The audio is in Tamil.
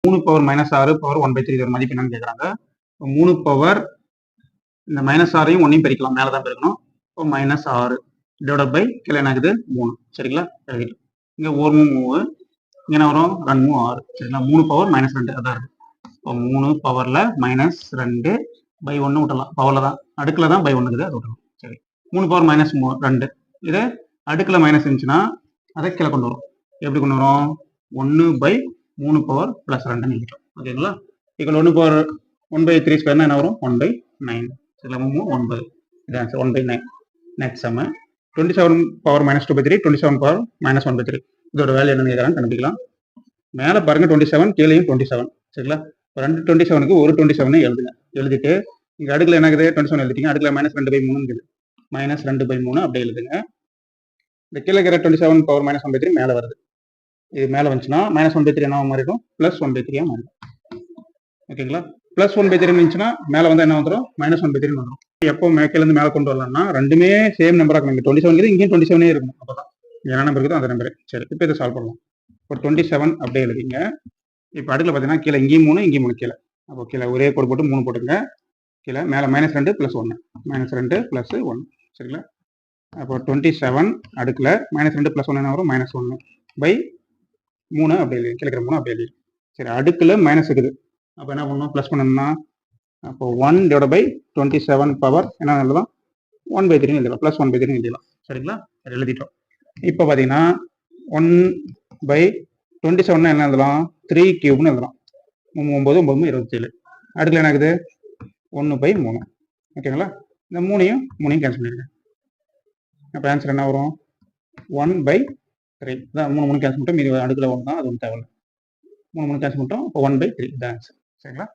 3 பவர் -6 பவர் 1/3 இது ஒரு மதிப்பு என்னன்னு கேட்குறாங்க. 3 பவர் இந்த -6ஐயும் 1ஐயும் பெருக்கலாம், மேலே தான் பெருக்கணும். இப்போ -6 டிவைடட் பை கீழே என்ன ஆகுது 3. சரிங்களா, எழுதிட்டு இங்கே 1 3 இங்கே என்ன வரும் 2 6. சரிங்களா, 3 பவர் -2 அதான் இருக்கு. இப்போ 3 பவரில் -2 பை 1 விட்டலாம், பவரில் தான் அடுக்கில் தான் பை 1 இருக்குது, அது விட்டலாம். சரி, 3 பவர் -2 இது அடுக்கில் மைனஸ் இருந்துச்சுன்னா அதை கீழே கொண்டு வரும். எப்படி கொண்டு வரும்? 1/3 பவர் +2 எழுதிட்டோம். ஓகேங்களா, ஈக்குவல் 1 பவர் 1/3 ஸ்கொயர்னா என்ன வரும்? 1/9. சரிங்களா, 9 இது answer 1/9. Next sum 27 power -2/3 27 power -1/3 இதோட வேல்யூ என்னன்னு கேட்குறான்னு கண்டுபிடிக்கலாம். மேலே பாருங்க 27, கீழேயும் 27. சரிங்களா, 2 27க்கு ஒரு 27 எழுதுங்க. எழுதிட்டு இங்கே அடுக்கில் என்ன இருக்குது 27 எழுதிட்டீங்க, அடுக்கில் -2/3 இருக்குது, -2/3 அப்படியே எழுதுங்க. இந்த கீழே இருக்கிற 27 பவர் -1/3 மேலே வருது. இது மேலே வந்துச்சுன்னா -1/3 என்ன மாறிடும்? +1/3 மாறிடும். ஓகேங்களா, +1/3 இருந்துச்சுன்னா மேலே வந்து என்ன வந்துடும்? -1/3 வந்துடும். எப்போ மேலேருந்து மேலே கொண்டு வரலாம்னா ரெண்டுமே சேம் நம்பராக இருக்கணும். இங்கே 27 இருக்குது, இங்கேயும் 27 இருக்கணும். அப்போ தான் என்ன நம்பர் இருக்குதோ அந்த நம்பரு. சரி, இப்போ இதை சால்வ் பண்ணலாம். இப்போ 27 அப்படியே எழுதிங்க. இப்போ அடுக்கில் பார்த்தீங்கன்னா கீழே இங்கேயும் 3 இங்கேயும் 3 கீழே. அப்போ கீழே ஒரே கோடு போட்டு 3 போட்டுங்க. கீழே மேலே -2 + 1 -2 + 1. சரிங்களா, அப்போ 27 அடுக்கில் -2 + 1 என்ன வரும்? -1/3 அப்படி எழுதி கீழே 3 அப்படி எழுதி. சரி, அடுக்கில் மைனஸ் இருக்குது, அப்போ என்ன பண்ணணும்? ப்ளஸ் பண்ணணும்னா அப்போ 1/27 பவர் என்ன எழுதலாம்? 1/3 எழுதலாம், +1/3 எழுதலாம். சரிங்களா, சரி எழுதிட்டோம். இப்போ பார்த்தீங்கன்னா 1/27 என்ன எழுதலாம்? 3³ எழுதலாம். 9 9 27. அடுக்கில் என்ன ஆகுது? 1/3. ஓகேங்களா, இந்த 3யும் கேன்சல் பண்ணிடுங்க. அப்போ ஆன்சர் என்ன வரும்? 1/3 தான். 3 கேன்சல் பண்ணிட்டோம், மீதி அடுக்கில் 1 தான், அது ஒன்றும் தேவையில்லை. 3 கேன்சல் பண்ணிட்டோம், இப்போ 1/3 தான் ஆன்சர். சரிங்களா.